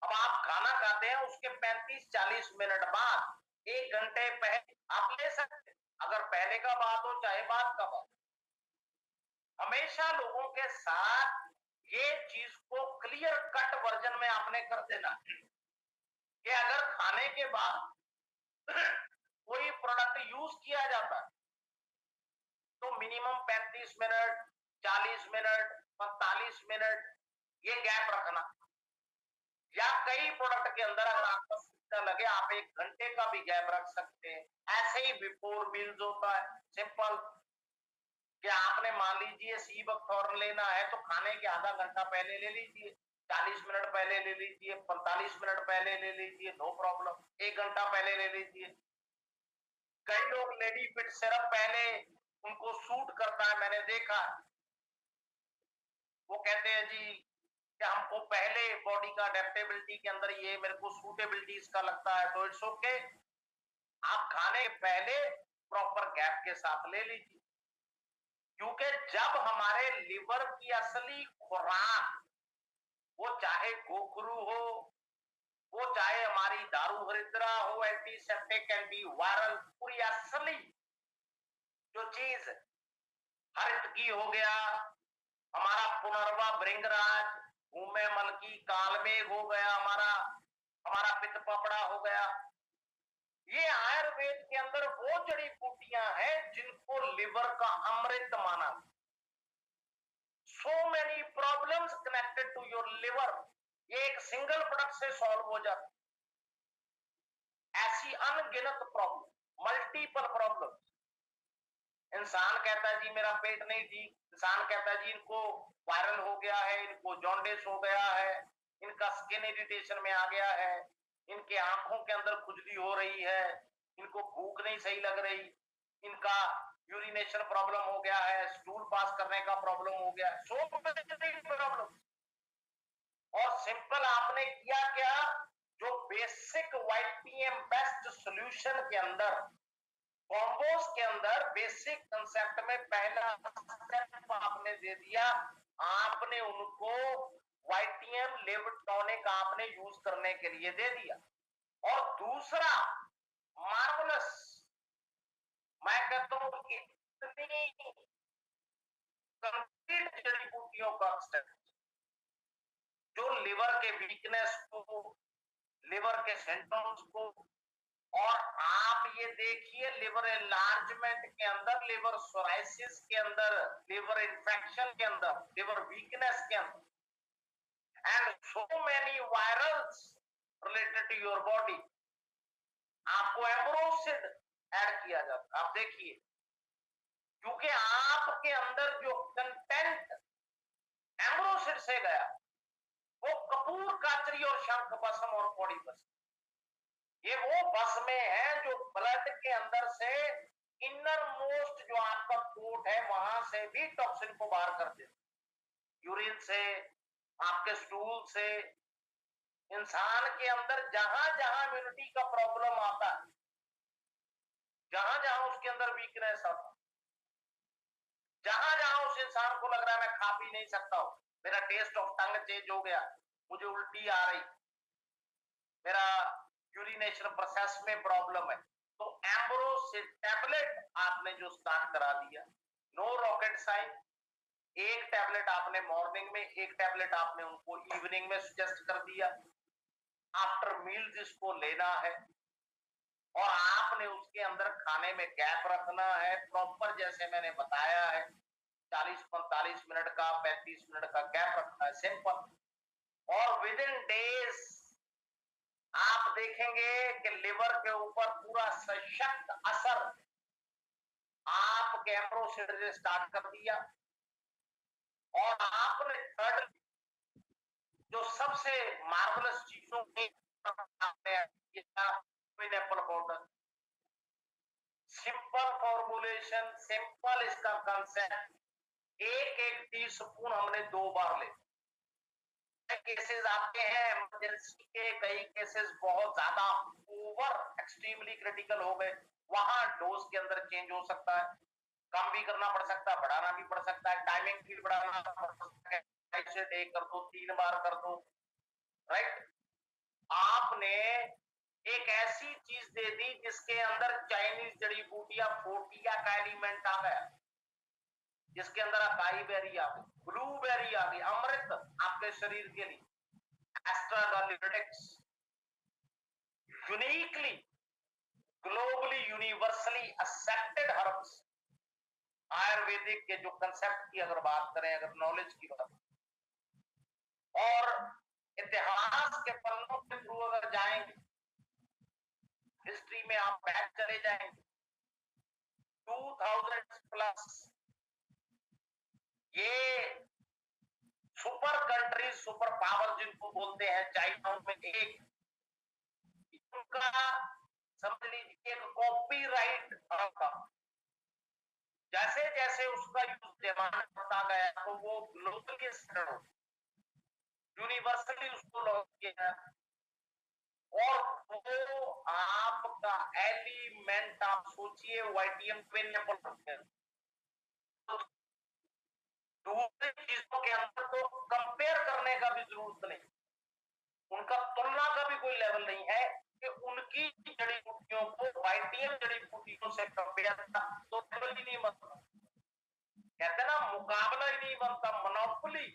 अब आप खाना खाते हैं उसके 35-40 मिनट बाद, 1 घंटे पहले आप ले सकते, अगर पहले का बात हो चाहे बाद का बात। हमेशा लोगों के साथ ये चीज को क्लियर कट वर्जन में आपने कर देना कि अगर खाने के बाद कोई प्रोडक्ट यूज किया जाता है तो मिनिमम 35 मिनट, 40 मिनट, 45 मिनट ये गैप रखना, या कई प्रोडक्ट के अंदर अगर आपको सुविधा लगे आप 1 घंटे का भी गैप रख सकते हैं। ऐसे ही बिफोर मील्स होता है, सिंपल, कि आपने मान लीजिए सी बकथॉर्न लेना है तो खाने के आधा घंटा पहले ले लीजिए, 40 मिनट पहले ले लीजिए, 45 मिनट पहले ले लीजिए, नो प्रॉब्लम, 1 घंटा पहले ले लीजिए। कई लोग लेडी फिट सिरप पहले उनको सूट करता है, मैंने देखा, वो कहते हैं जी कि हमको पहले बॉडी का अडेप्टेबिलिटी के अंदर ये मेरे को सूटेबिलिटी इसका लगता है, तो इट्स ओके, आप खाने पहले प्रॉपर गैप के साथ ले लीजिए। क्योंकि जब हमारे लिवर की असली खुराक, वो चाहे गोखरू हो, वो चाहे हमारी दारू हरिद्रा हो, एंटीसेप्टिक, एंटी वायरल, पूरी असली जो चीज हरितकी हो गया, हमारा पुनर्वा भृंगराज, भूमे मलकी, कालमेघ हो गया, हमारा हमारा पित्त पपड़ा हो गया, ये आयुर्वेद के अंदर वो जड़ी बूटियां हैं जिनको लिवर का अमृत माना। So many problems connected to your liver, ये एक सिंगल प्रोडक्ट से सॉल्व हो जाती, ऐसी अनगिनत प्रॉब्लम, मल्टीपल प्रॉब्लम। इंसान कहता है जी मेरा पेट नहीं ठीक, इंसान कहता है जी इनको वायरल हो गया है, इनको जॉन्डिस हो गया है, इनका स्किन इरिटेशन में आ गया है, इनके आंखों के अंदर खुजली हो रही है, इनको भूख नहीं सही लग रही, इनका यूरिनेशन प्रॉब्लम हो गया है, स्टूल पास करने का प्रॉब्लम हो गया, सो मेनी प्रॉब्लम। और सिंपल आपने किया क्या, जो बेसिक वाईपीएम बेस्ट सॉल्यूशन के अंदर, कॉम्बोज के अंदर बेसिक कंसेप्ट में पहला स्टेप आपने दे दिया, आपने उनको वाईटीएम लिव टॉनिक आपने यूज करने के लिए दे दिया। और दूसरा मार्वलस, मैं कहता हूं इतनी कंप्लीट जड़ी बूटियों का स्टेप जो लिवर के वीकनेस को, लिवर के सिम्टम्स को, और आप ये देखिए लिवर एनलार्जमेंट के अंदर, लिवर सोराइसिस के अंदर, लिवर इन्फेक्शन के अंदर, लिवर वीकनेस के अंदर, and so many virals related to your body, आपको एम्ब्रोसिड ऐड किया जाता है। आप देखिए, क्योंकि आपके अंदर जो कंटेंट एम्ब्रोसिड से गया वो कपूर काचरी और शंख भस्म और कौड़ी भस्म, ये वो भस्में हैं जो ब्लड के अंदर से इनर मोस्ट जो आपका कोट है वहां से भी टॉक्सिन को बाहर कर देते, यूरिन से, आपके स्टूल से। इंसान के अंदर जहां जहां इम्यूनिटी का प्रॉब्लम आता है, जहां जहां उसके अंदर वीकनेस आता है, जहां जहां उस इंसान को लग रहा है मैं खा पी नहीं सकता हूं, मेरा टेस्ट ऑफ टंग चेंज हो गया, मुझे उल्टी आ रही, मेरा यूरिनेशन प्रोसेस में प्रॉब्लम है, तो एम्ब्रोसिड टैबलेट आपने जो स्टार्ट करा दिया, नो रॉकेट साइंस, एक टैबलेट आपने मॉर्निंग में, एक टैबलेट आपने उनको इवनिंग में सजेस्ट कर दिया, आफ्टर मील्स इसको लेना है, और आपने उसके अंदर खाने में गैप रखना है प्रॉपर, जैसे मैंने बताया है 40-45 मिनट का, 35 मिनट का गैप रखना है, सिंपल। और विद इन डेज आप देखेंगे कि लिवर के ऊपर पूरा सशक्त असर आपके एम्ब्रोसिड ने स्टार्ट कर दिया। और आपने थर्ड जो सबसे मार्वलस चीजों में pineapple powder, simple formulation, simple इसका कंसेप्ट, एक एक टीस्पून हमने 2 बार ले। केसेस आते हैं इमरजेंसी के, कई केसेस बहुत ज्यादा ओवर एक्सट्रीमली क्रिटिकल हो गए, वहां डोज के अंदर चेंज हो सकता है, कम भी करना पड़ सकता है, बढ़ाना भी पड़ सकता है, टाइमिंग भी बढ़ाना पड़ सकता है, ऐसे डे कर दो, 3 बार कर दो, राइट। आपने एक ऐसी चीज दे दी जिसके अंदर चाइनीज जड़ी बूटियां, फोटिया का एलिमेंट आ गया, जिसके अंदर अकाई बेरी आ गई, ब्लूबेरी आ गई, अमृत आपके शरीर के लिए, एस्ट्राडालिटिक्स, uniquely globally universally accepted herbs, आयुर्वेदिक के जो कंसेप्ट की अगर बात करें, अगर नॉलेज की बात, और इतिहास के पन्नों के थ्रू अगर जाएंगे, हिस्ट्री में आप बैक चले जाएंगे 2000 प्लस, ये सुपर कंट्रीज, सुपर पावर जिनको बोलते हैं, चाइना में एक उनका समझ लीजिए एक कॉपीराइट का, जैसे जैसे उसका यूज डिमांड बढ़ता गया तो वो ग्लोबली यूनिवर्सली उसको लॉन्च किया, और वो आपका एलिमेंट आप सोचिए वाईटीएम पाइनएप्पल, दूसरी चीजों के अंदर तो कंपेयर करने का भी जरूरत नहीं, उनका तुलना का भी कोई लेवल नहीं है कि उनकी जड़ी बूटियों को वाईटीएम जड़ी बूटियों से कंपेयर तो लेवल ही नहीं बनता, कहते ना मुकाबला ही नहीं बनता, मोनोपोली,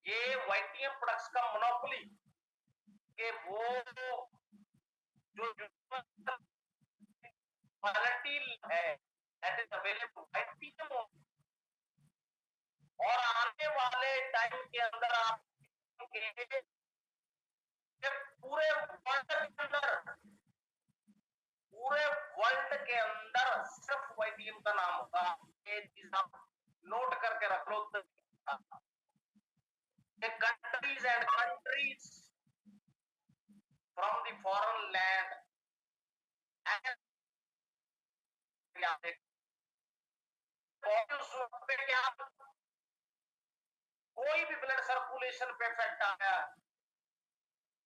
ये वाईटीएम प्रोडक्ट्स का मोनोपोली, कि वो जो क्वालिटी है दैट इज अवेलेबल वाईटीएम, और आने वाले टाइम के अंदर आप पूरे वर्ल्ड के अंदर सिर्फ वाईटीएम का नाम होगा, ये चीज आप नोट करके रख लो। Countries and countries from the foreign land उस वक्त पे क्या, कोई भी ब्लड सर्कुलेशन पे इफेक्ट आ गया,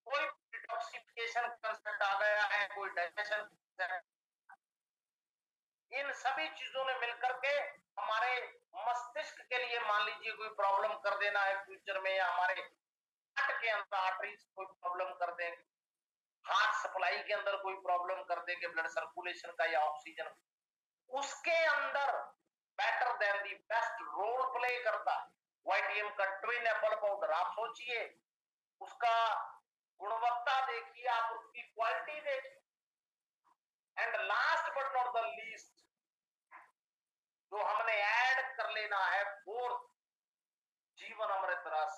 कोई डिटॉक्सिफिकेशन कंसेप्ट आ गया है, कोई डाइजेशन, इन सभी चीजों ने मिलकर के हमारे मस्तिष्क के लिए मान लीजिए कोई प्रॉब्लम कर देना है फ्यूचर में, या हमारे हार्ट के अंदर आर्टरीज कोई प्रॉब्लम कर देंगे, हार्ट सप्लाई के अंदर कोई प्रॉब्लम कर देंगे ब्लड सर्कुलेशन का या ऑक्सीजन, उसके अंदर better than the best role play करता है वाईटीएम का ट्विन एपल पाउडर। आप सोचिए, उसका गुणवत्ता देखिए, आप उसकी क्वालिटी देखिए। And last but not the least, जो हमने ऐड कर लेना है फोर्थ, जीवन अमृत रस।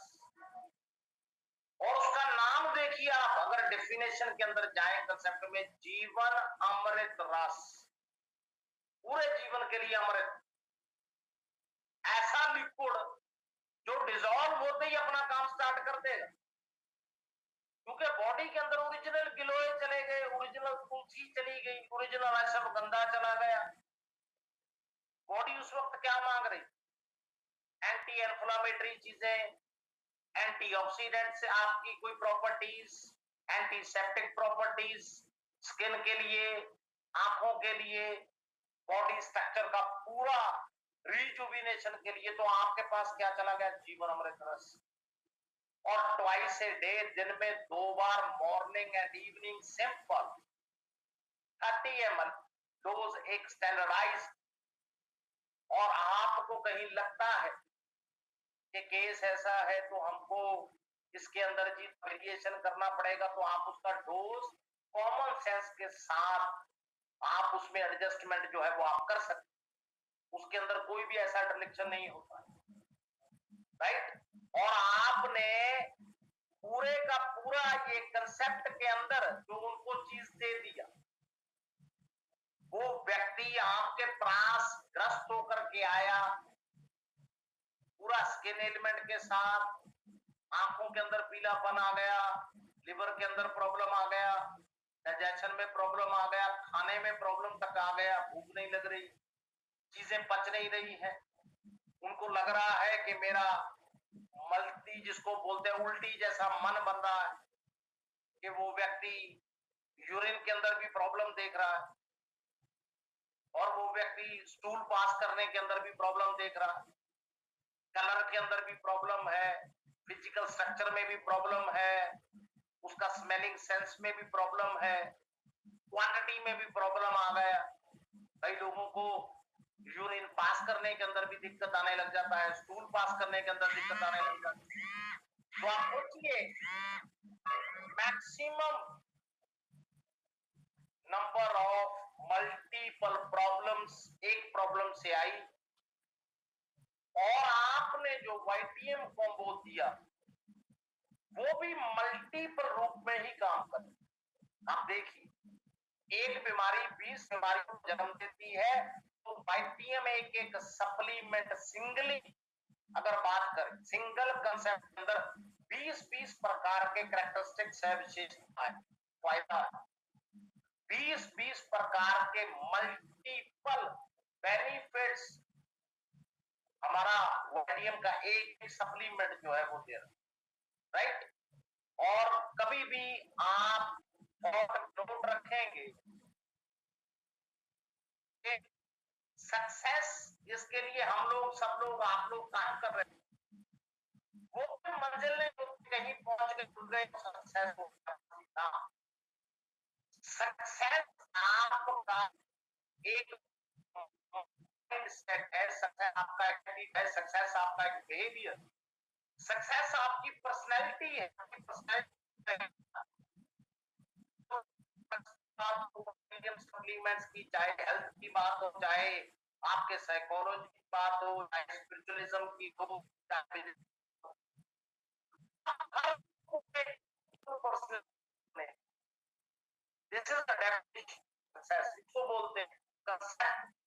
और उसका नाम देखिए आप, अगर डेफिनेशन के अंदर जाए कंसेप्ट में, जीवन अमृत रस, पूरे जीवन के लिए अमृत, ऐसा लिक्विड जो डिजॉल्व होते ही अपना काम स्टार्ट कर देगा। क्योंकि बॉडी के अंदर ओरिजिनल गिलोय चले गए, ओरिजिनल तुलसी चली गई, ओरिजिनल अश्वगंधा चला गया। बॉडी उस वक्त क्या मांग रही, एंटी इन्फ्लामेटरी चीजें, एंटीऑक्सीडेंट से आपकी कोई प्रॉपर्टीज, एंटीसेप्टिक प्रॉपर्टीज, स्किन के लिए, आंखों के लिए, बॉडी स्ट्रक्चर का पूरा रिजुविनेशन के लिए। तो आपके पास क्या चला गया, जीवन अमृत रस। और ट्वाइस ए डे, दिन में 2 बार, morning and evening, simple 30 ml dose, एक स्टैंडर्डाइज। और आपको कहीं लगता है कि केस ऐसा है तो हमको इसके अंदर जी वेरिएशन करना पड़ेगा, तो आप उसका डोज कॉमन सेंस के साथ आप उसमें एडजस्टमेंट जो है वो आप कर सकते, उसके अंदर कोई भी ऐसा डिलेक्शन नहीं होता, राइट। और आपने पूरे का पूरा ये कंसेप्ट के अंदर जो उनको चीज दे दिया, वो व्यक्ति आपके पास ग्रस्त होकर के आया पूरा स्किन एलिमेंट के साथ, आंखों के अंदर पीलापन आ गया, लिवर के अंदर प्रॉब्लम आ गया, डाइजेशन में प्रॉब्लम आ गया, खाने में प्रॉब्लम तक आ गया, भूख नहीं लग रही, चीजें पच नहीं रही है, उनको लग रहा है कि मेरा मल्टी, जिसको बोलते हैं उल्टी जैसा मन बन रहा है, कि वो व्यक्ति यूरिन के अंदर भी प्रॉब्लम देख रहा है, और वो व्यक्ति स्टूल पास करने के अंदर भी प्रॉब्लम देख रहा है, कलर के अंदर भी प्रॉब्लम है, फिजिकल स्ट्रक्चर में भी प्रॉब्लम है, उसका स्मेलिंग सेंस में भी प्रॉब्लम है, क्वांटिटी में भी प्रॉब्लम आ गया। कई लोगों को यूरिन पास करने के अंदर भी दिक्कत आने लग जाता है, स्टूल पास करने के अंदर दिक्कत आने लग जाती है। तो आप सोचिए, maximum number of multiple problems एक प्रॉब्लम से आई, और आपने जो वाईटीएम कॉम्बो दिया वो भी मल्टीपल रूप में ही काम करे। आप देखिए, एक बीमारी 20 बीमारी को जन्म देती है, तो वाईटीएम एक एक सप्लीमेंट सिंगली अगर बात करें, सिंगल कंसेप्ट के अंदर 20-20 प्रकार के कैरेक्टरिस्टिक्स है, विशेषताएं, फायदा, 20-20 प्रकार के मल्टीपल बेनिफिट्स हमारा वाईटीएम का एक सप्लीमेंट जो है वो दे रहा है, राइट। और कभी भी आप नोट रखेंगे, सक्सेस जिसके लिए हम लोग, सब लोग, आप लोग काम कर रहे हैं, वो मंजिल नहीं होती, कहीं पहुंच के खुल गए सक्सेस हो गया। सक्सेस आपका एक माइंडसेट है, सक्सेस आपका एटीट्यूड है, सक्सेस आपका एक बिहेवियर, सक्सेस आपकी पर्सनैलिटी है, आपकी पर्सनैलिटी। सप्लीमेंट्स की, चाहे हेल्थ की बात हो, चाहे आपके साइकोलॉजी की बात हो, चाहे स्पिरिचुअलिज्म की हो, this is the definition success. इसको बोलते हैं कंसेप्ट